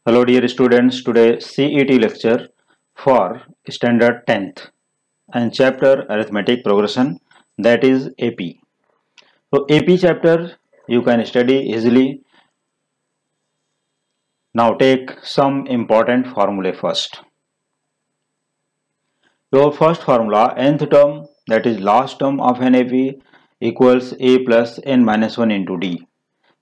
Hello dear students, today CET lecture for standard 10th and chapter arithmetic progression, that is AP. So AP chapter you can study easily. Now take some important formulae first. Your first formula, nth term, that is last term of an AP, equals a plus n minus 1 into d.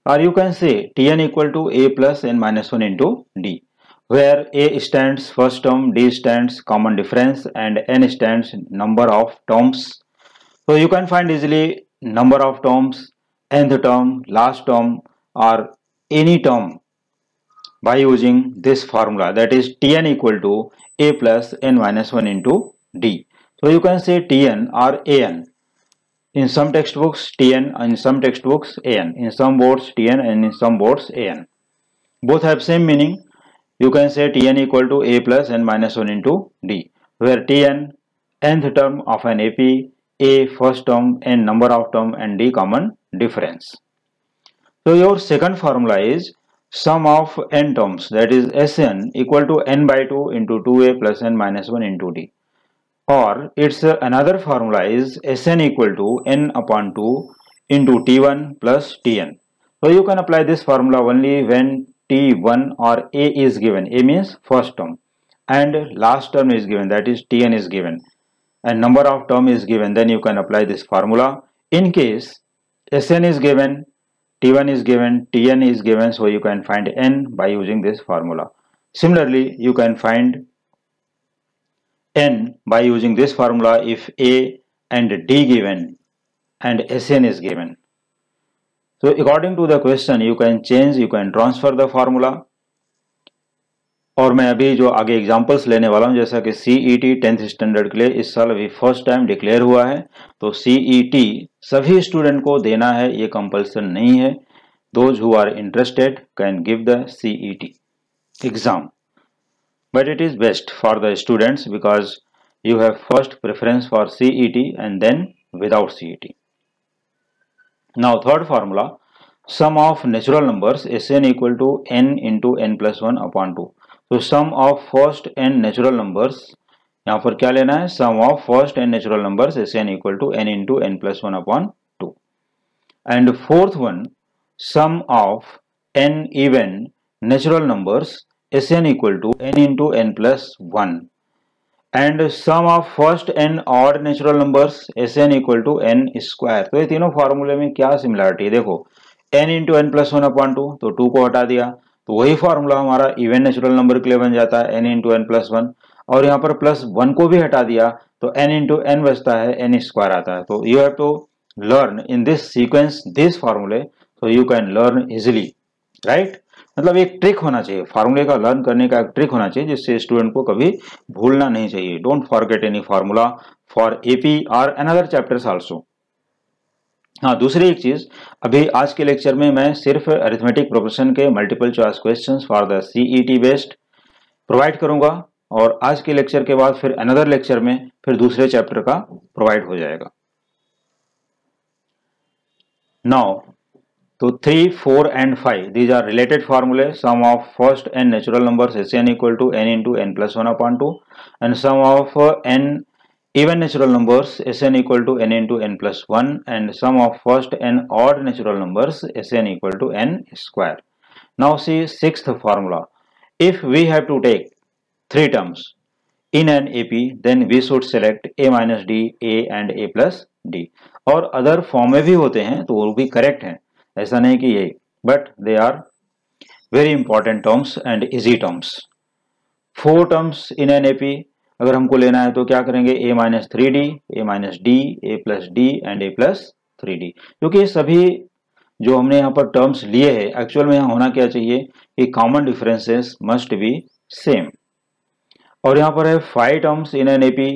Or you can say Tn equal to a plus n minus 1 into d, where a stands first term, d stands common difference, and n stands number of terms. So you can find easily number of terms, nth term, last term, or any term by using this formula, that is Tn equal to a plus n minus 1 into d. So you can say Tn or an. In some textbooks Tn, in some textbooks An, in some boards Tn and in some boards An. Both have same meaning. You can say Tn equal to a plus n minus 1 into d, where Tn nth term of an AP, a first term, n number of term, and d common difference. So your second formula is sum of n terms, that is Sn equal to n by 2 into 2a plus n minus 1 into d. Or its another formula is Sn equal to n upon 2 into T1 plus Tn. So you can apply this formula only when T1 or A is given. A means first term and last term is given, that is Tn is given, and number of term is given. Then you can apply this formula. In case Sn is given, T1 is given, Tn is given, so you can find n by using this formula. Similarly, you can find n by using this formula if a and d given and Sn is given. So according to the question you can change, you can transfer the formula. और मैं अभी जो आगे examples लेने वाला हूं, जैसा कि CET 10th स्टैंडर्ड के लिए इस साल अभी फर्स्ट टाइम डिक्लेयर हुआ है, तो CET सभी स्टूडेंट को देना है, ये कंपल्सन नहीं है. Those who are interested can give the CET exam. But it is best for the students because you have first preference for CET and then without CET. Now third formula, sum of natural numbers Sn equal to n into n plus 1 upon 2. So sum of first n natural numbers, यहाँ पर क्या लेना है, sum of first n natural numbers Sn equal to n into n plus 1 upon 2. And fourth one, sum of n even natural numbers Sn equal to n into n plus 1, and sum of first n odd natural numbers Sn equal to n square. तो ये तीनों फार्मूले में क्या similarity है, देखो n into N plus 1 upon 2, तो 2 को हटा दिया तो वही फार्मूला हमारा इवन नेचुरल नंबर के लिए बन जाता है n इंटू एन प्लस 1, और यहाँ पर प्लस 1 को भी हटा दिया तो n इंटू एन बचता है, n स्क्वायर आता है. तो you have to learn in this sequence this formulae, so you can learn easily, right? मतलब एक ट्रिक होना चाहिए, फार्मूले का लर्न करने का एक ट्रिक होना चाहिए जिससे स्टूडेंट को कभी भूलना नहीं चाहिए. Don't forget any formula for AP और अनदर चैप्टर्स आल्सो. हाँ, दूसरी एक चीज, अभी आज के लेक्चर में मैं सिर्फ अरिथमेटिक प्रोग्रेशन के multiple choice questions for the CET based provide करूंगा, और आज के लेक्चर के बाद फिर अनदर लेक्चर में फिर दूसरे चैप्टर का प्रोवाइड हो जाएगा. नाउ तो 3, 4 and 5 these are related formulae. Sum of first n natural numbers Sn equal to n into n plus 1 upon 2, and sum of n even natural numbers Sn equal to n into n plus 1, and sum of first n odd natural numbers Sn equal to n square. Now see sixth formula. If we have to take 3 terms in an AP, then we should select a minus d, a and a plus d. और other form में भी होते हैं तो वो भी correct हैं, ऐसा नहीं कि यही, but they are very important terms and easy terms. 4 terms in an AP अगर हमको लेना है तो क्या करेंगे, a minus 3d, a minus d, a plus d and a plus 3d. क्योंकि ये सभी जो हमने यहाँ पर टर्म्स लिए हैं एक्चुअल में यहाँ होना क्या चाहिए कि common differences must be same. और यहाँ पर है 5 टर्म्स इन एन एपी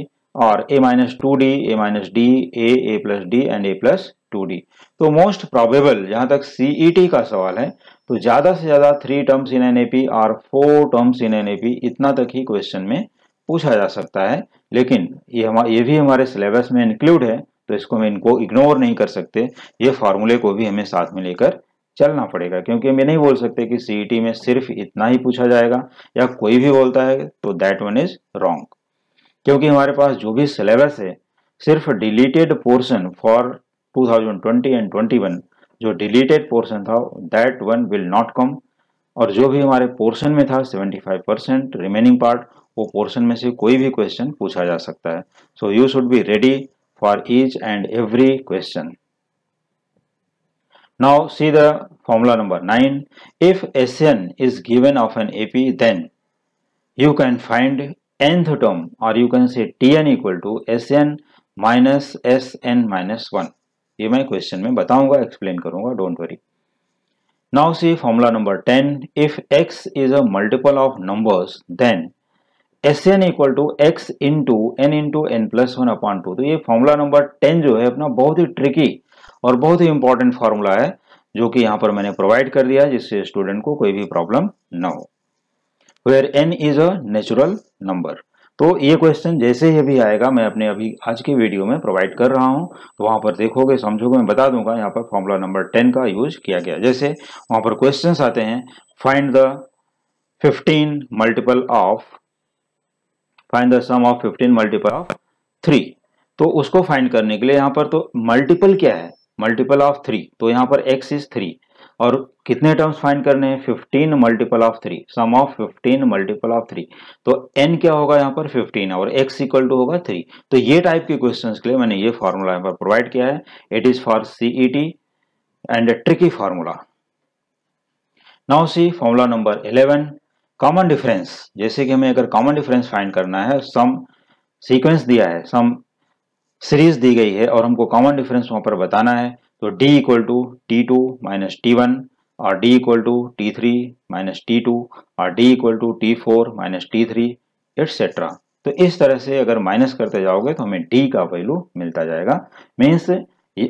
और a minus 2d, a minus d, a plus d and a plus 2d. तो मोस्ट प्रोबेबल जहां तक सीईटी का सवाल है तो ज्यादा से ज्यादा 3 टर्म्स इन एन एपी और 4 टर्म्स इन एन एपी इतना तक ही क्वेश्चन में पूछा जा सकता है. लेकिन ये भी हमारे सिलेबस में इंक्लूड है, तो इसको हम इनको इग्नोर नहीं कर सकते, ये फार्मूले को भी हमें साथ में लेकर चलना पड़ेगा, क्योंकि हम ये नहीं बोल सकते कि सीईटी में सिर्फ इतना ही पूछा जाएगा या कोई भी बोलता है तो दैट वन इज रॉन्ग। क्योंकि हमारे पास जो भी सिलेबस है सिर्फ डिलीटेड पोर्शन फॉर 2020 एंड 21, जो डिलीटेड पोर्शन था that one will not come, और जो भी हमारे पोर्शन में था 75% रिमेनिंग पार्ट, वो पोर्शन में से कोई भी क्वेश्चन पूछा जा सकता है। So you should be ready for each and every question. Now see the formula number 9. If Sn is given of an AP, then you can find nth term, or you can say Tn equal to Sn minus Sn minus 1. ये मैं question में बताऊंगा, explain करूंगा, don't worry. Now see formula number 10. If x is a multiple of numbers, then Sn equal to x into n plus 1 upon 2। तो ये formula number 10 जो है अपना बहुत ही ट्रिकी और बहुत ही इंपॉर्टेंट फॉर्मूला है, जो कि यहाँ पर मैंने प्रोवाइड कर दिया है जिससे स्टूडेंट को कोई भी प्रॉब्लम ना हो। Where n is a natural number. तो ये क्वेश्चन जैसे ही अभी आएगा, मैं अपने अभी आज की वीडियो में प्रोवाइड कर रहा हूँ, तो वहां पर देखोगे, समझोगे, मैं बता दूंगा यहाँ पर फॉर्मूला नंबर 10 का यूज किया गया। जैसे वहां पर क्वेश्चन आते हैं, find the 15 multiple of, find the sum of 15 multiple of 3। तो उसको फाइंड करने के लिए यहाँ पर तो मल्टीपल क्या है, मल्टीपल ऑफ 3, तो यहाँ पर x इज 3, और कितने टर्म्स फाइंड करने हैं, 15 multiple of 3, sum of 15 multiple of 3। तो n क्या होगा यहाँ पर 15 और x इक्वल टू होगा 3। तो ये टाइप के क्वेश्चंस के लिए मैंने ये फॉर्मूला यहाँ पर प्रोवाइड किया है। It is for CET and tricky formula. Now see formula number 11, common difference. जैसे कि हमें अगर कॉमन डिफरेंस फाइंड करना है, सम सीक्वेंस दिया है, सम सीरीज दी गई है और हमको कॉमन डिफरेंस वहां पर बताना है, तो d equal to T2 minus T1 और d equal to T3 minus T2 और d equal to T4 minus T3 etcetera. तो इस तरह से अगर माइनस करते जाओगे तो हमें d का वैल्यू मिलता जाएगा। मीन्स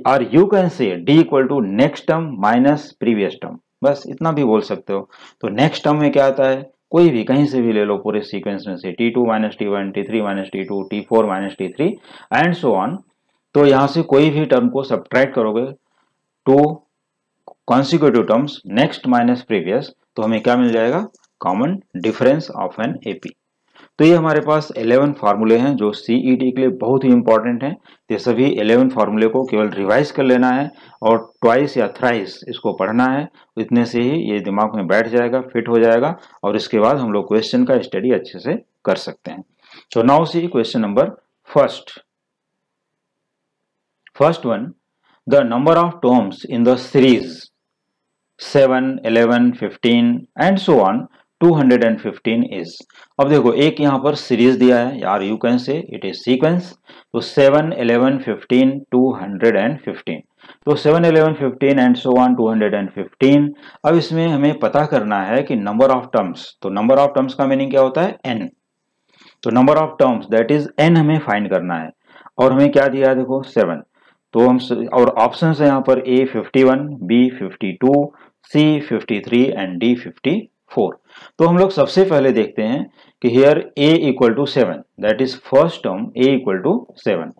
और you can say d equal to next term minus previous term, बस इतना भी बोल सकते हो। तो नेक्स्ट टर्म में क्या आता है, कोई भी कहीं से भी ले लो पूरे सीक्वेंस में से, T2 minus T1, T3 minus T2, T4 minus T3 and so on. तो यहां से कोई भी टर्म को सब्ट्रैक्ट करोगे, to consecutive terms next minus previous, तो हमें क्या मिल जाएगा, common difference of an AP. तो ये हमारे पास 11 फार्मूले हैं जो सीईटी के लिए बहुत ही इंपॉर्टेंट हैं। ये सभी 11 फार्मूले को केवल रिवाइज कर लेना है और ट्वाइस या थ्राइस इसको पढ़ना है, इतने से ही ये दिमाग में बैठ जाएगा, फिट हो जाएगा, और इसके बाद हम लोग क्वेश्चन का स्टडी अच्छे से कर सकते हैं। So now see question number first one, the number of terms in the series 7, 11, 15 and so on 215 is. अब देखो एक यहाँ पर सीरीज दिया है यार, यू कैन से इट इज सीक्वेंस। तो 7, 11, 15, 215, तो 7, 11, 15 एंड सो ऑन 215। अब इसमें हमें पता करना है कि नंबर ऑफ टर्म्स, तो नंबर ऑफ टर्म्स का मीनिंग क्या होता है, n। तो number of terms that is n हमें फाइंड करना है, और हमें क्या दिया है देखो 7। तो हम और ऑप्शन है यहाँ पर A 51, B 52, C 53 and D 54। तो हम लोग सबसे पहले देखते हैं कि here A equal to 7, that is first term A equal to 7,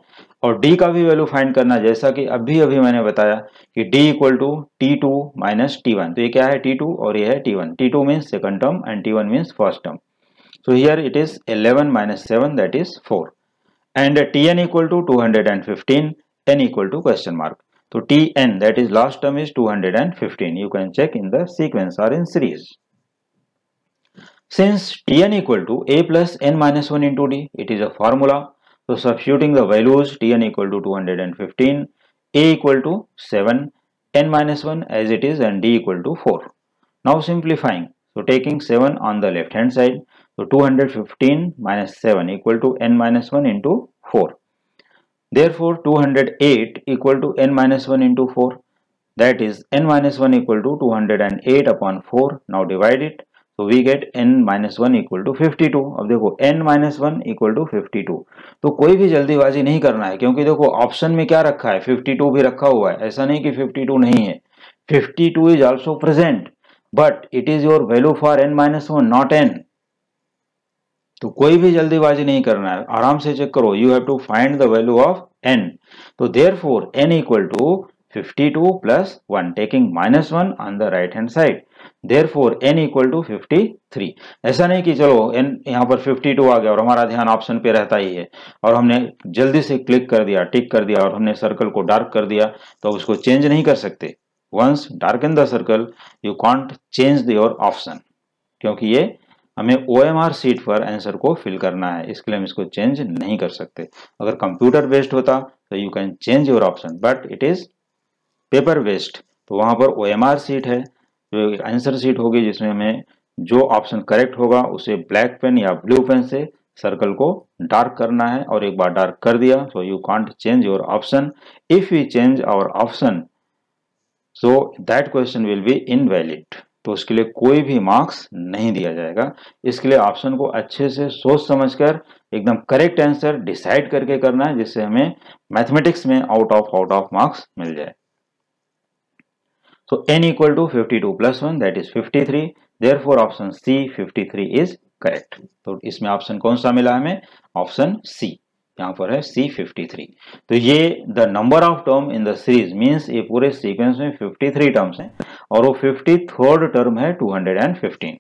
और D का भी वैल्यू फाइंड करना, जैसा कि अभी मैंने बताया कि D equal to T2 minus T1। तो ये क्या है, T2 और ये है T1। T2 means second term and T1 means first term. So here it is 11 minus 7 that is 4, and Tn equal to 215, n equal to question mark. So Tn, that is last term, is 215. You can check in the sequence or in series. Since Tn equal to a plus n minus 1 into d, it is a formula. So substituting the values, Tn equal to 215, a equal to 7, n minus 1 as it is, and d equal to 4. Now simplifying. So taking 7 on the left hand side, so 215 minus 7 equal to n minus 1 into 4. Therefore 208 equal to n minus 1 into 4, that is n minus 1 equal to 208 upon 4. Now divide it, so we get n minus 1 equal to 52. अब देखो n minus 1 equal to 52, तो कोई भी जल्दीबाजी नहीं करना है, क्योंकि देखो ऑप्शन में क्या रखा है, 52 भी रखा हुआ है, ऐसा नहीं कि 52 नहीं है। 52 is also present, but it is your value for n minus 1, not n. तो कोई भी जल्दीबाजी नहीं करना है, आराम से चेक करो। You have to find the value of n। तो therefore n equal to 52 plus 1, taking -1 on the right hand side. Therefore n equal to 53. ऐसा नहीं कि चलो n यहाँ पर 52 आ गया और हमारा ध्यान ऑप्शन पे रहता ही है और हमने जल्दी से क्लिक कर दिया, टिक कर दिया और हमने सर्कल को डार्क कर दिया, तो उसको चेंज नहीं कर सकते. Once darken the circle, you can't change your option, क्योंकि ये हमें OMR सीट पर आंसर को फिल करना है, इसके लिए हम इसको चेंज नहीं कर सकते. अगर कंप्यूटर बेस्ड होता तो you can change your option, but it is paper based, तो वहां पर OMR सीट है जो एक आंसर सीट होगी जिसमें हमें जो ऑप्शन करेक्ट होगा उसे ब्लैक पेन या ब्लू पेन से सर्कल को डार्क करना है, और एक बार डार्क कर दिया so you can't change your option. If you change our option so that question will be invalid, तो उसके लिए कोई भी मार्क्स नहीं दिया जाएगा. इसके लिए ऑप्शन को अच्छे से सोच समझकर एकदम करेक्ट आंसर डिसाइड करके करना है, जिससे हमें मैथमेटिक्स में आउट ऑफ मार्क्स मिल जाए. So n equal to 52 plus 1, that is 53. Therefore option C 53 is correct. तो इसमें ऑप्शन कौन सा मिला हमें? Option C. यहाँ पर है C 53. तो ये the number of term in the series means ये पूरे सीक्वेंस में 53 टर्म्स हैं और वो 53rd टर्म है 215,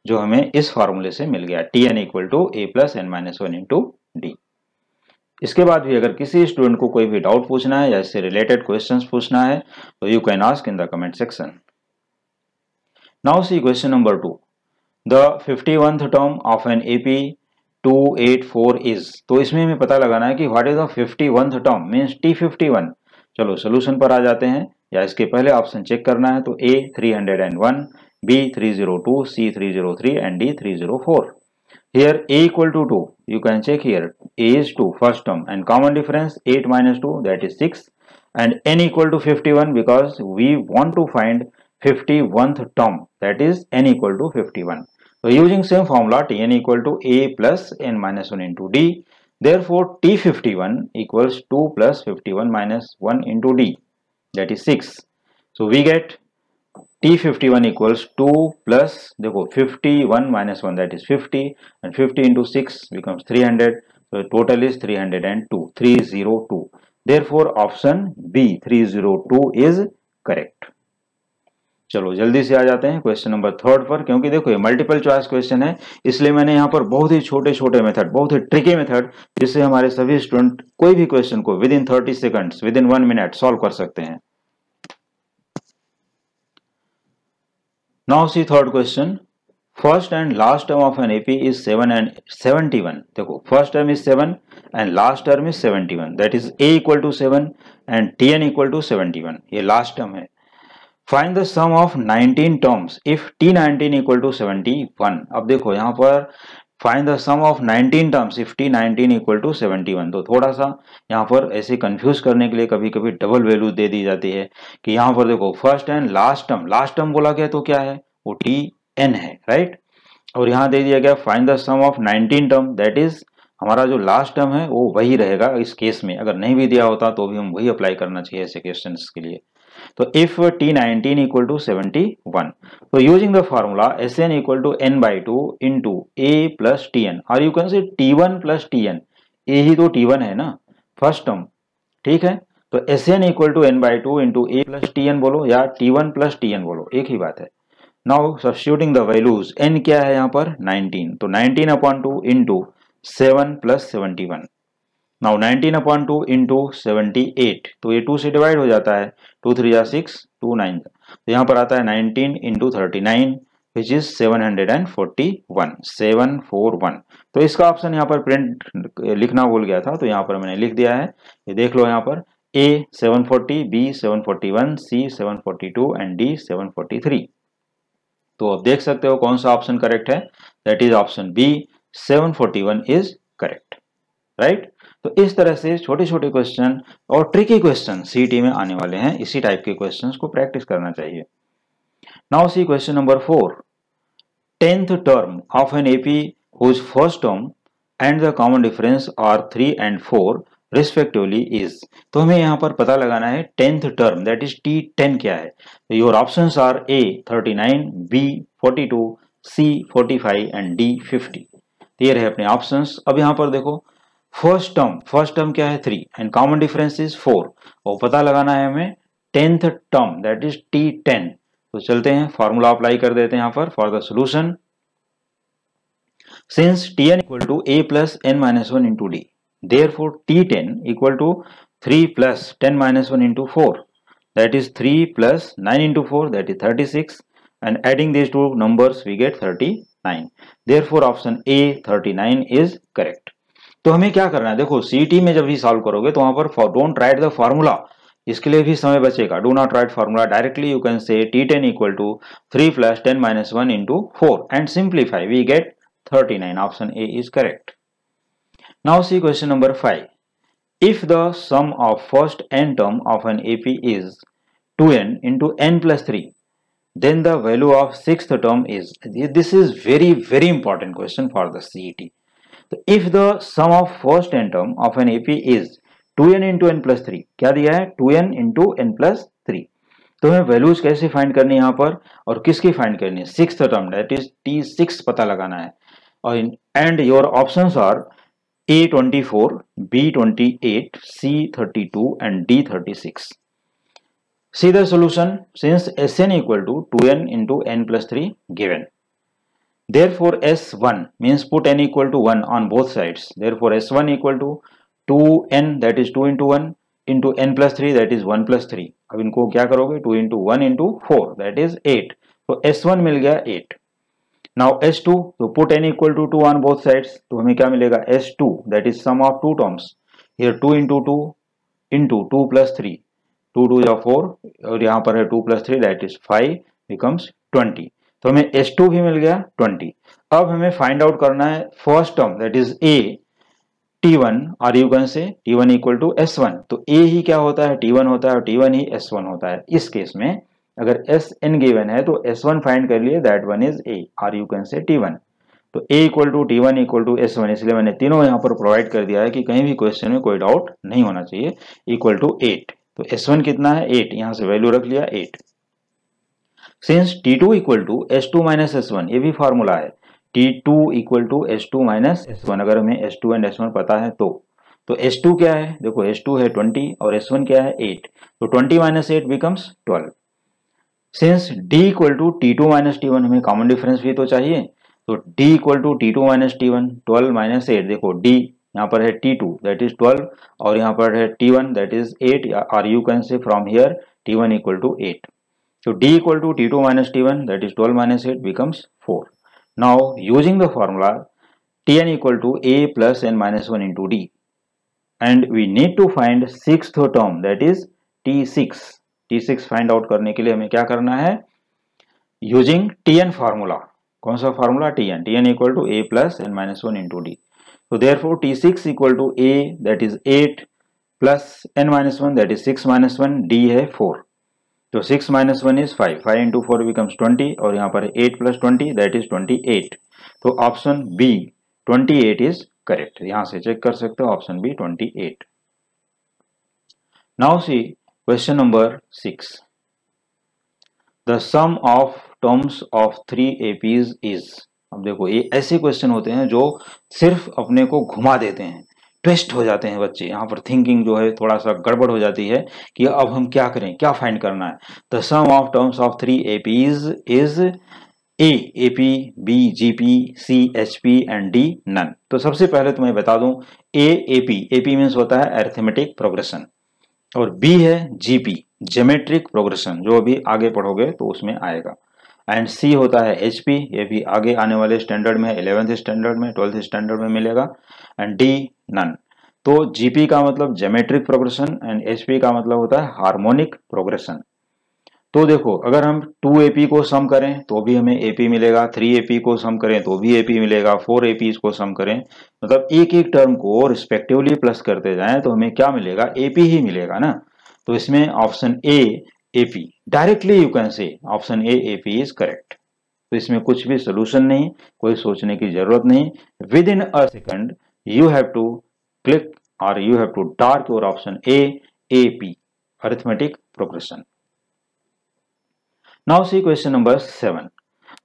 जो हमें इस फॉर्मूले से मिल गया. Tn equal to a plus n minus 1 into d. इसके बाद भी अगर किसी स्टूडेंट को कोई भी डाउट पूछना है या इससे रिलेटेड क्वेश्चंस पूछना है तो you can ask in the comment section. Now see question number 2. The 51th term of an AP 284 is. तो इसमें हमें पता लगाना है कि what is the 51th term means T51. चलो सोल्यूशन पर आ जाते हैं, या इसके पहले ऑप्शन चेक करना है. तो A 301, B 302, C 303 and D 304. Here A equal to 2, you can check here. A is 2 first term and common difference 8 minus 2, that is 6, and n equal to 51 because we want to find 51th term, that is n equal to 51. So using same formula Tn equal to A plus n minus 1 into D. Therefore T51 equals 2 plus 51 minus 1 into D, that is 6. So we get T51 equals 2 plus देखो 51 minus 1, that is 50, and 50 into 6 becomes 300. So total is 302, 302. Therefore option B 302 is correct. चलो जल्दी से आ जाते हैं question number 3 पर, क्योंकि देखो ये मल्टीपल चॉइस क्वेश्चन है, इसलिए मैंने यहाँ पर बहुत ही छोटे मेथड, बहुत ही ट्रिकी मेथड, जिससे हमारे सभी स्टूडेंट कोई भी क्वेश्चन को with in 30 seconds, with in 1 minute solve कर सकते हैं. Now see third question. First and last term of an AP is 7 and 71. देखो first term is 7 and last term is 71. That is A equal to 7 and Tn equal to 71. ये last term है. Find the sum of 19 terms if T19 equal to 71. अब देखो यहाँ पर find the sum of 19 terms if T19 equal to 71. तो थोड़ा सा यहाँ पर ऐसे कंफ्यूज करने के लिए कभी कभी डबल वैल्यू दे दी जाती है कि यहाँ पर देखो फर्स्ट एंड लास्ट टर्म बोला गया तो क्या है, वो Tn है, राइट. और यहाँ दे दिया गया find the sum of 19 term, that is हमारा जो लास्ट टर्म है वो वही रहेगा इस केस में. अगर नहीं भी दिया होता तो भी हम वही अप्लाई करना चाहिए ऐसे क्वेश्चन के लिए. तो if T19 equal to 71, so using the formula Sn equal to n by 2 into A plus Tn, or you can say T1 plus Tn. A ही तो T1 है ना फर्स्ट टर्म, ठीक है. तो Sn equal to n by 2 into A plus Tn बोलो या T1 plus Tn बोलो, एक ही बात है. Now substituting the values, n क्या है यहाँ पर 19, तो 19 upon 2 into 7 plus 71. Now 19 upon 2 into 78, तो ये 2 से डिवाइड हो जाता है, 2 3 जा 6, 2 9, तो यहाँ पर आता है 19 इंटू 39 विच इज 741, 741. तो इसका ऑप्शन यहाँ पर प्रिंट लिखना भूल गया था, तो यहाँ पर मैंने लिख दिया है, ये देख लो यहाँ पर A 740, B 741, C 742 and D 743. तो अब देख सकते हो कौन सा ऑप्शन करेक्ट है, that is option B 741 is correct, right. तो इस तरह से छोटे छोटे क्वेश्चन और ट्रिकी क्वेश्चन सीटी में आने वाले हैं, इसी टाइप के क्वेश्चंस को प्रैक्टिस करना चाहिए. Now see question number 4. 10th term of an AP whose first term and the common difference are 3 and 4 respectively is. तो हमें यहाँ पर पता लगाना है 10th term, that is T10 क्या है. Your options are A 39, B 42, C 45 and D 50. ये रहे अपने ऑप्शंस. अब यहाँ पर देखो फर्स्ट टर्म क्या है 3 एंड कॉमन डिफरेंस इज 4, और पता लगाना है हमें 10th term that is T10। तो चलते हैं फॉर्मूला अप्लाई कर देते हैं यहाँ पर for the solution. Since Tn equal to a plus n minus 1 into d, therefore T10 equal to 3 plus 10 minus 1 into 4, that is 3 plus 9 into 4, that is 36, and adding these two numbers we get 39. Therefore option A 39 is correct। तो हमें क्या करना है, देखो CT में जब भी solve करोगे तो वहां पर डोंट राइट द फॉर्मूला, इसके लिए भी समय बचेगा। Do not right formula, directly you can से T10 equal to 3 plus 10 minus 1 into 4 and simplify, we get 39. Option A is correct। Now see question number 5. If the sum of first n term of an AP is 2n into n plus 3, then the value of sixth term is, this is very important question for the CET। So if the sum of first n term of an AP is 2n into n plus 3, क्या दिया है 2n into n plus 3, तो हमें values कैसे find करनी है यहाँ पर और किसकी फाइंड करनी है, sixth term that is T6 पता लगाना है। और and your options are A24, B28, C32 and D36। See the solution since Sn equal to 2n into n plus 3 given, therefore S1 means put n equal to 1 on both sides, therefore S1 equal to 2n that is 2 into 1 into n plus 3 that is 1 plus 3। अब इनको क्या करोगे 2 into 1 into 4 that is 8, तो S1 मिल गया 8। Now S2, तो put n equal to 2 on both sides, तो हमें क्या मिलेगा S2 that is sum of two terms, here 2 into 2 into 2 plus 3, 2 2 या 4 और यहाँ पर है 2 plus 3 that is 5 becomes 20। तो हमें S2 भी मिल गया 20। अब हमें फाइंड आउट करना है first term that is A T1 और you can say T1 equal टू S1, तो A ही क्या होता है T1 होता है और T1 ही S1 होता है। इस केस में अगर Sn गिवन है तो S1 फाइंड कर लिए, दैट वन इज A और यू कैन से T1। तो A इक्वल टू T1 इक्वल टू S1, इसलिए मैंने तीनों यहाँ पर प्रोवाइड कर दिया है कि कहीं भी क्वेश्चन में कोई डाउट नहीं होना चाहिए। इक्वल टू 8, तो S1 कितना है 8, यहाँ से वैल्यू रख लिया 8। Since T2 equal to S2 minus S1, ये भी फॉर्मूला है T2 equal to S2 minus S1, अगर हमें S2 एंड S1 पता है तो S2 क्या है, देखो S2 है 20 और S1 क्या है 8, तो 20 माइनस 8 becomes 12। Since D equal to T2 minus T1, हमें कॉमन डिफरेंस भी तो चाहिए, तो D equal to T2 minus T1, 12 minus 8, देखो D यहाँ पर है T2 दैट इज 12 और यहाँ पर है T1 दैट इज 8, और you can say from here T1 equal to 8। So D equal to T2 minus T1 that is 12 minus 8 becomes 4. Now using the formula Tn equal to A plus n minus 1 into D, and we need to find sixth term that is T6। T6 find out करने के लिए हमें क्या करना है, using Tn formula। कौन सा formula Tn? Tn equal to A plus n minus 1 into D। So therefore T6 equal to A that is 8 plus n minus 1 that is 6 minus 1, D है 4, तो 6 माइनस 1 इज 5, 5 इंटू 4 बिकम्स 20 और यहाँ पर 8 plus 20 that is 28। तो option B 28 is correct, यहाँ से check कर सकते हो option B 28। Now see question number 6। The sum of terms of 3 APs is, अब देखो ये ऐसे क्वेश्चन होते हैं जो सिर्फ अपने को घुमा देते हैं, ट्विस्ट हो जाते हैं बच्चे, यहाँ पर थिंकिंग जो है थोड़ा सा गड़बड़ हो जाती है कि अब हम क्या करें, क्या फाइंड करना है। The sum of terms of 3 APs is A AP, B GP, C HP and D none. तो सबसे पहले तो मैं बता दूं A AP मीन्स होता है अरिथमेटिक प्रोग्रेशन, और B है GP ज्योमेट्रिक प्रोग्रेशन, जो अभी आगे पढ़ोगे तो उसमें आएगा, एंड C होता है HP, ये भी आगे आने वाले स्टैंडर्ड में 11th स्टैंडर्ड में 12th स्टैंडर्ड में मिलेगा, एंड D नन। तो GP का मतलब ज्योमेट्रिक प्रोग्रेशन एंड HP का मतलब होता है हार्मोनिक प्रोग्रेशन। तो देखो अगर हम 2 AP को सम करें तो भी हमें AP मिलेगा, 3 AP को सम करें तो भी AP मिलेगा, 4 APs को सम करें, मतलब एक एक टर्म को रिस्पेक्टिवली प्लस करते जाएं तो हमें क्या मिलेगा, AP ही मिलेगा ना। तो इसमें option A AP, directly you can से option A AP is correct. तो इसमें कुछ भी सोल्यूशन नहीं, कोई सोचने की जरूरत नहीं, within a second you have to click और you have to dark your option A AP arithmetic progression. Now see question number 7.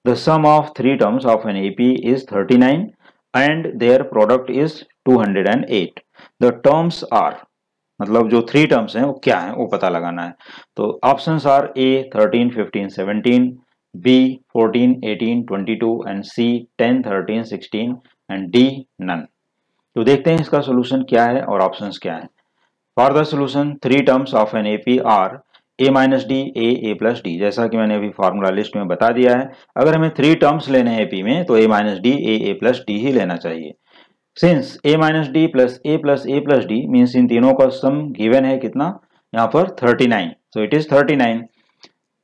The sum of 3 terms of an AP is 39 and their product is 208. The terms are, मतलब जो 3 terms हैं वो क्या है वो पता लगाना है। तो options are A 13, 15, 17, B 14, 18, 22 and C 10, 13, 16 and D none. तो देखते हैं इसका सोल्यूशन क्या है और ऑप्शंस क्या है। For the solution 3 terms of an AP are A minus D A plus D, जैसा कि मैंने अभी फार्मूला लिस्ट में बता दिया है। अगर हमें 3 टर्म्स लेने हैं एपी में तो a minus D A plus d ही लेना चाहिए। Since a minus d plus a plus d means इन तीनों का सम गिवन है कितना, यहाँ पर 39, सो इट इज 39।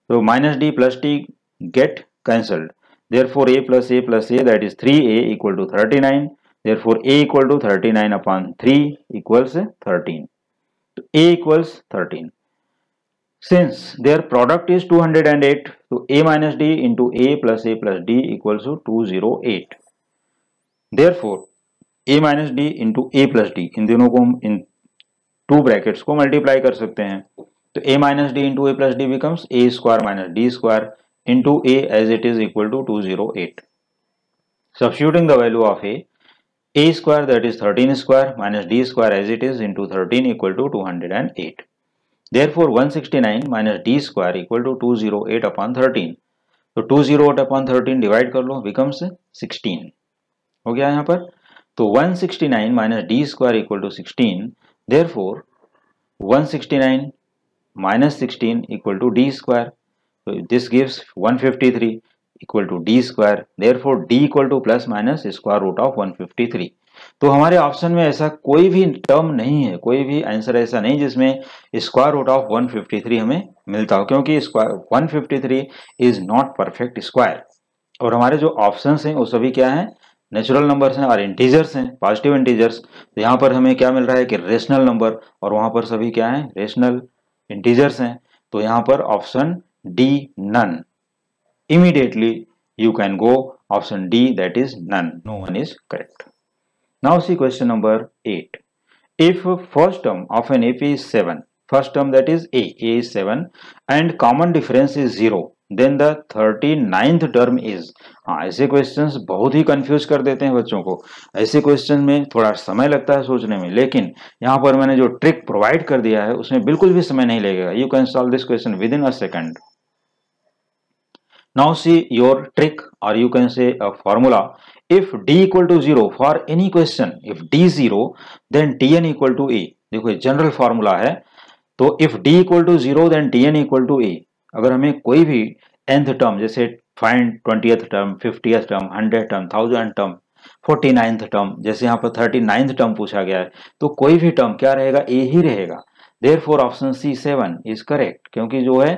तो minus d plus d get cancelled, therefore a plus a that is 3a equal to 39, therefore a equal to 39 upon 3 equals 13, तो a equals 13। Since their product is 208, तो a minus D into A plus d equals to 208, therefore a minus D into A plus d, इन दोनों को हम इन 2 brackets को multiply कर सकते हैं। तो a minus D into A plus D becomes A square minus D square into a as it is equal to 208। Substituting the value of a square that is 13 square minus d square as it is into 13 equal to 208. Therefore 169 minus d square equal to 208 upon 13. तो 208 upon 13 divide कर लो becomes 16 हो गया यहाँ पर। तो 169 minus d square equal to 16, therefore 169 minus 16 equal to d square. So this gives 153 equal to d square, therefore d equal to plus minus square root of 153। तो हमारे option में ऐसा कोई भी टर्म नहीं है, कोई भी आंसर ऐसा नहीं जिसमें स्क्वायर रूट ऑफ 153 हमें मिलता हो, क्योंकि square 153 is not perfect square. और हमारे जो ऑप्शंस हैं वो सभी क्या हैं, नेचुरल नंबर्स हैं और इंटीजर्स हैं, पॉजिटिव इंटीजर्स। तो यहाँ पर हमें क्या मिल रहा है कि रेशनल नंबर, और वहां पर सभी क्या है, रेशनल इंटीजर्स हैं। तो यहाँ पर option D none, immediately you can go option D, that is none, no one is correct. Now see question number 8. If first term of an AP is 7, first term that is A is 7 and common difference is 0, then the 39th term is, हाँ ऐसे questions बहुत ही confuse कर देते हैं बच्चों को। ऐसे question में थोड़ा समय लगता है सोचने में, लेकिन यहाँ पर मैंने जो ट्रिक प्रोवाइड कर दिया है उसमें बिल्कुल भी समय नहीं लगेगा। You can solve this question with in a second. Now see your trick, or you can say a formula. If d equal to 0 for any question, if d 0 then tn equal to a। देखो general formula है, तो if d equal to 0 then tn equal to a। अगर हमें कोई भी nth term, जैसे find 20th term, 50th term, 100th term, 1000th term, 49th term, जैसे यहाँ पर 39th टर्म पूछा गया है, तो कोई भी टर्म क्या रहेगा, a ही रहेगा। Therefore option C 7 is correct, क्योंकि जो है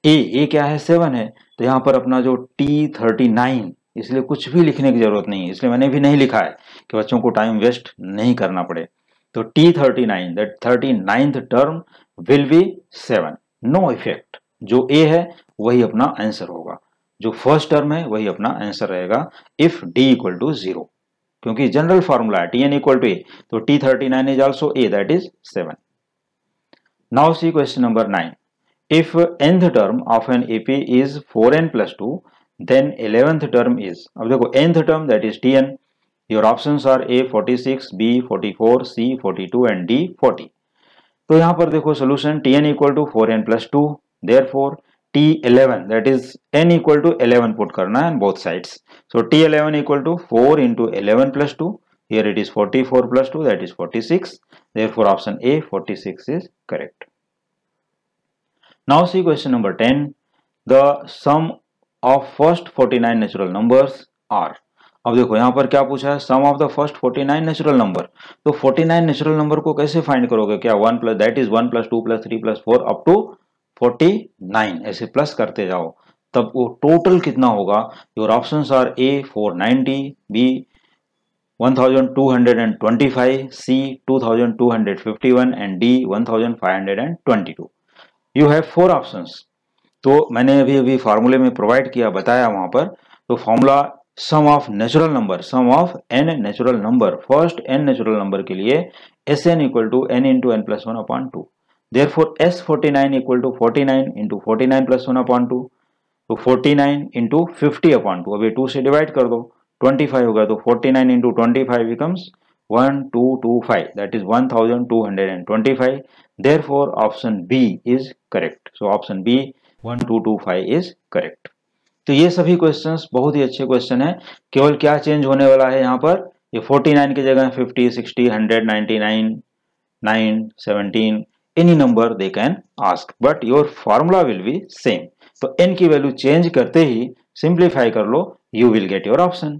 ए क्या है, 7 है। तो यहाँ पर अपना जो T39, इसलिए कुछ भी लिखने की जरूरत नहीं है, इसलिए मैंने भी नहीं लिखा है कि बच्चों को टाइम वेस्ट नहीं करना पड़े। तो T39 that 39th term will be 7, no effect. जो ए है वही अपना आंसर होगा, जो फर्स्ट टर्म है वही अपना आंसर रहेगा इफ d इक्वल टू 0, क्योंकि जनरल फॉर्मूला है Tn इक्वल टू ए, तो T39 is also a that is 7। Now see question number 9। If nth term of an AP is 4n plus 2, then 11th term is, अब देखो nth term that is Tn, your options are A 46, B 44, C 42 and D 40। तो यहाँ पर देखो solution Tn equal to 4n plus 2, therefore T11 that is n equal to 11 put करना है both sides, so T11 equal to 4 into 11 plus 2, here it is 44 plus 2 that is 46, therefore option A 46 is correct। Now see question number 10. The sum of first 49 natural numbers are। अब देखो यहाँ पर क्या पूछा है, sum of the first 49 natural number। तो 49 natural number को कैसे फाइंड करोगे, क्या 1 plus that is 1 plus 2 plus 3 plus 4 up to 49, ऐसे प्लस करते जाओ, तब वो टोटल कितना होगा। Your options are A 490, B 1225, C 2251 and D 1522। You have 4 options. तो मैंने अभी फार्मूले में प्रोवाइड किया, बताया वहां पर। तो formula sum of natural number, sum of N natural number, first N natural number के लिए S N equal to N into N plus 1 upon 2, therefore S 49 equal to 49 into 49 plus 1 upon 2, तो 49 into 50 upon 2, अभी 2 से divide कर दो, 25 होगा, तो 49 into 25 becomes 1225, that is 1225. Therefore option B is correct. So option B 1225 is correct. तो ये सभी क्वेश्चंस बहुत ही अच्छे क्वेश्चन है। केवल क्या चेंज होने वाला है यहाँ पर, ये 49 की जगह 50, 60, 100, 99, 9, 17 any number they can ask, but your formula will be same. तो n की वैल्यू चेंज करते ही सिंप्लीफाई कर लो, you will get your option,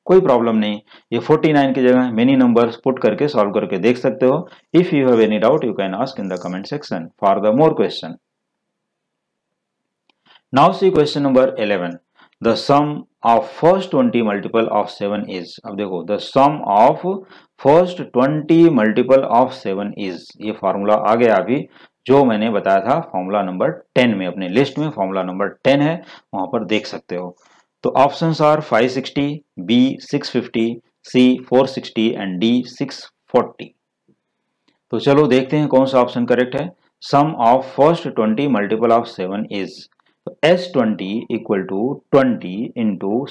कोई प्रॉब्लम नहीं। ये 49 की जगह मेनी नंबर्स पुट करके सॉल्व करके देख सकते हो। If you have any doubt you can ask in the comment section for the more question. Now see question number 11, the sum of first 20 multiple of 7 is. अब देखो the sum of first 20 multiple of 7 is, ये formula आ गया अभी जो मैंने बताया था फॉर्मूला नंबर 10 में, अपने लिस्ट में फॉर्मूला नंबर 10 है, वहां पर देख सकते हो। तो options are 560, B 650, C 460 and D 640। तो चलो देखते हैं कौन सा ऑप्शन करेक्ट है। Sum of first 20 multiple of 7 is, तो S20 equal to 20 into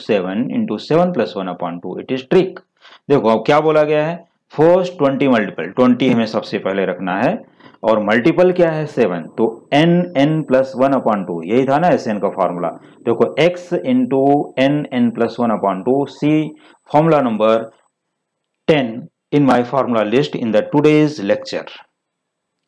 7 plus 1 upon 2, it is trick. देखो अब क्या बोला गया है, फर्स्ट 20 मल्टीपल 20 हमें सबसे पहले रखना है और मल्टीपल क्या है 7, तो n प्लस 1 अपॉन 2, यही था ना Sn का फॉर्मूला। देखो x into n plus 1 upon 2, see formula number 10 in my formula list in the today's lecture.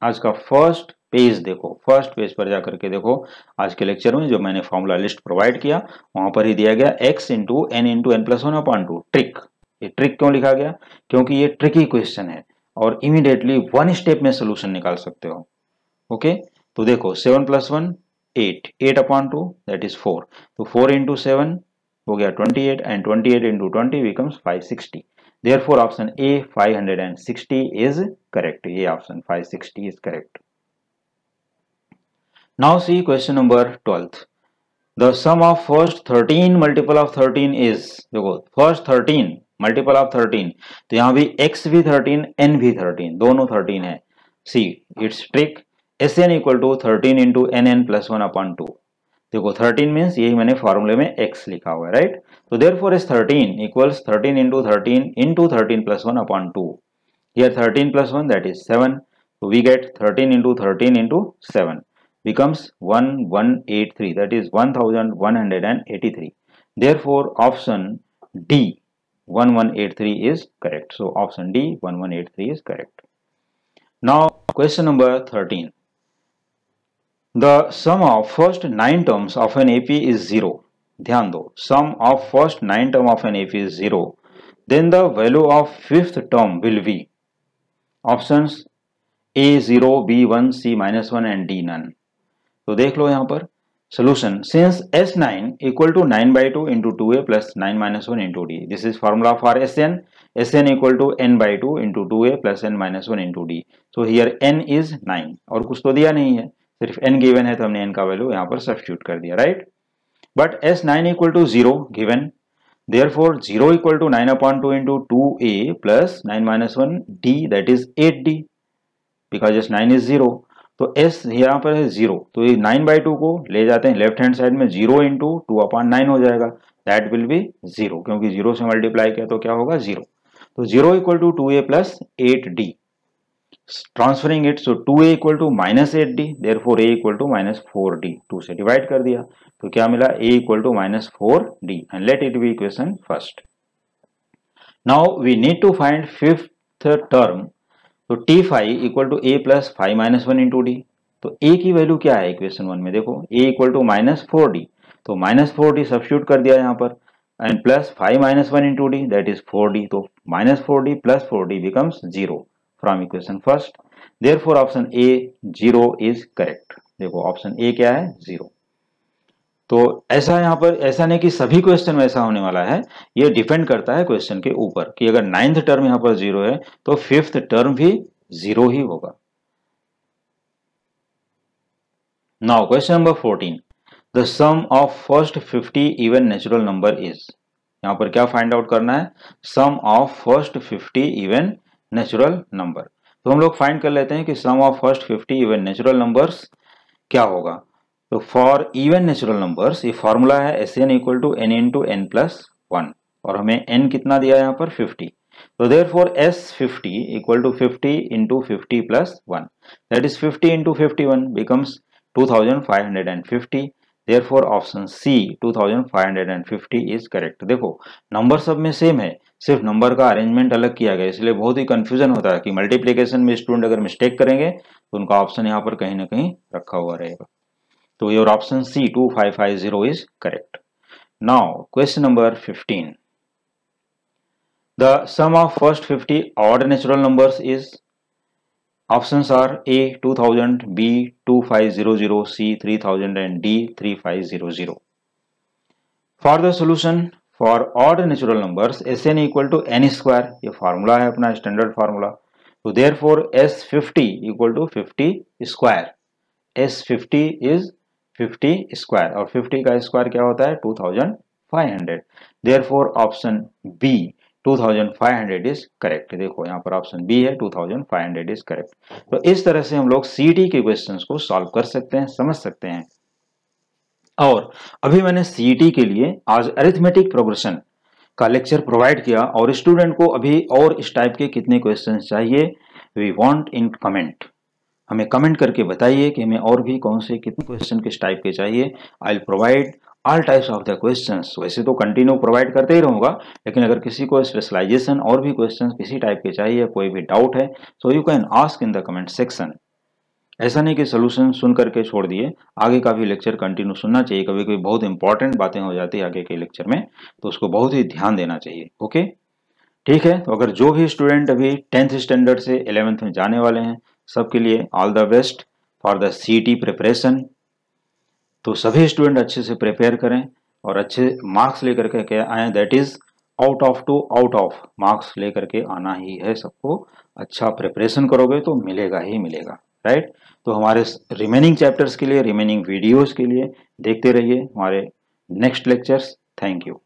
आज का फर्स्ट पेज देखो, फर्स्ट पेज पर जाकर के देखो, आज के लेक्चर में जो मैंने फॉर्मूला लिस्ट प्रोवाइड किया वहां पर ही दिया गया x into n plus 1 upon 2 trick. ये ट्रिक क्यों लिखा गया, क्योंकि ये ट्रिकी क्वेश्चन है और इमीडिएटली वन स्टेप में सोल्यूशन निकाल सकते हो। ओके, तो देखो 7 प्लस 1 8 अपॉन 2 दैट इज 4, तो 4 इंटू 7 हो गया 28 and 28 into 20 becomes 560। Therefore option a 560 is correct, ये option 560 is correct. Now see question number 12, the sum of first 13 multiple of 13 is. देखो फर्स्ट 13 मल्टीपल ऑफ 13, तो यहां भी x भी 13 n भी 13, दोनों 13 है। See it's trick, Sn equal to 13 into n plus 1 upon 2। देखो 13 मीन्स यही मैंने फॉर्मूले में x लिखा हुआ है, राइट। तो therefore is 13 equals 13 into 13 plus 1 upon 2। Here 13 plus 1 that is 7, so we get 13 into 7 becomes 1183, that is 1183. Therefore option D 1183 is correct. So option D 1183 is correct. Now question number 13, the sum of first 9 terms of an AP is 0. ध्यान दो, sum of first 9 term of an AP is 0, then the value of fifth term will be options A 0, B 1, C -1 and D none. तो देख लो यहाँ पर solution, since S9 equal to 9/2 into 2A plus 9 - 1 into D, this is formula for Sn equal to n/2 into 2A plus n - 1 into D. So here n is 9 और कुछ तो दिया नहीं है, सिर्फ n गिवन है तो हमने n का वैल्यू यहाँ पर सब्स्टिट्यूट कर दिया, right. But S9 equal to 0 given, therefore 0 equal to 9 upon 2 into 2A plus 9 - 1 D, that is 8D, because S9 is 0। तो S यहाँ पर है 0, तो ये 9/2 को ले जाते हैं लेफ्ट हैंड साइड में, 0 इंटू 2 अपॉन 9 हो जाएगा, दैट विल बी 0, क्योंकि 0 से मल्टीप्लाई किया तो क्या होगा 0। तो 0 equal to 2A plus 8D, transferring it, so 2A equal to minus 8D, therefore A equal to minus 4D, 2 से डिवाइड कर दिया तो क्या मिला, A equal to minus 4D, and let it be equation first. Now we need to find fifth term, तो T5 equal to A plus 5 - 1 into D. तो A की value क्या है इक्वेशन 1 में, देखो A equal to minus 4D, तो minus 4D substitute कर दिया यहाँ पर, and plus 5 - 1 into D that is 4D, तो minus 4D plus 4D becomes 0 from equation first. Therefore option A 0 is correct. देखो ऑप्शन A क्या है 0। तो ऐसा यहाँ पर, ऐसा नहीं कि सभी क्वेश्चन में ऐसा होने वाला है, ये डिपेंड करता है क्वेश्चन के ऊपर कि अगर 9th टर्म यहाँ पर 0 है तो 5th टर्म भी 0 ही होगा। Now question number 14, the sum of first 50 even natural number is. यहाँ पर क्या फाइंड आउट करना है, sum of first 50 even natural number. तो हम लोग फाइंड कर लेते हैं कि sum of first 50 even natural numbers क्या होगा। तो फॉर इवन नेचुरल नंबर्स ये फॉर्मूला है Sn equal to n into n plus 1, और हमें n कितना दिया है यहाँ पर 50। So therefore S50 equal to 50 into 50 plus 1. That is 50 into 51 becomes 2550. Therefore option C 2550 is correct. देखो नंबर सब में सेम है, सिर्फ नंबर का अरेंजमेंट अलग किया गया, इसलिए बहुत ही कंफ्यूजन होता है कि मल्टीप्लिकेशन में स्टूडेंट अगर मिस्टेक करेंगे तो उनका ऑप्शन यहाँ पर कहीं ना कहीं रखा हुआ रहेगा. तो your option C 2550 is correct. Now question number 15. The sum of first 50 odd natural numbers is, options are A 2000, B 2500, C 3000 and D 3500. For the solution for odd natural numbers Sn equal to n square, ये formula है अपना standard formula. तो therefore S50 equal to 50 square. S50 is 50 square और 50 का square क्या होता है 2500. Therefore option B 2500 is correct. देखो यहाँ पर ऑप्शन बी है 2500 इज करेक्ट. तो इस तरह से हम लोग सीईटी के क्वेश्चंस को सॉल्व कर सकते हैं, समझ सकते हैं. और अभी मैंने सीईटी के लिए आज अरिथमेटिक प्रोग्रेशन का लेक्चर प्रोवाइड किया और स्टूडेंट को अभी और इस टाइप के कितने क्वेश्चंस चाहिए वी वांट इन कमेंट. हमें कमेंट करके बताइए कि हमें और भी कौन से कितने क्वेश्चन किस टाइप के चाहिए. I will provide all types of the questions. वैसे तो कंटिन्यू प्रोवाइड करते ही रहूंगा, लेकिन अगर किसी को स्पेशलाइजेशन और भी क्वेश्चंस किसी टाइप के चाहिए, कोई भी डाउट है, so you can ask in the comment section. ऐसा नहीं कि सोल्यूशन सुन करके छोड़ दिए, आगे का भी लेक्चर कंटिन्यू सुनना चाहिए. कभी कभी बहुत इंपॉर्टेंट बातें हो जाती है आगे के लेक्चर में, तो उसको बहुत ही ध्यान देना चाहिए. ओके, ठीक है. तो अगर जो भी स्टूडेंट अभी 10th स्टैंडर्ड से 11th में जाने वाले हैं, सबके लिए all the best for the CET preparation. तो सभी स्टूडेंट अच्छे से प्रिपेयर करें और अच्छे मार्क्स लेकर के आए. That is out of two out of marks लेकर के आना ही है सबको. अच्छा प्रिपरेशन करोगे तो मिलेगा ही मिलेगा, राइट. तो हमारे रिमेनिंग चैप्टर्स के लिए, रिमेनिंग वीडियोस के लिए देखते रहिए हमारे नेक्स्ट लेक्चर्स. Thank you.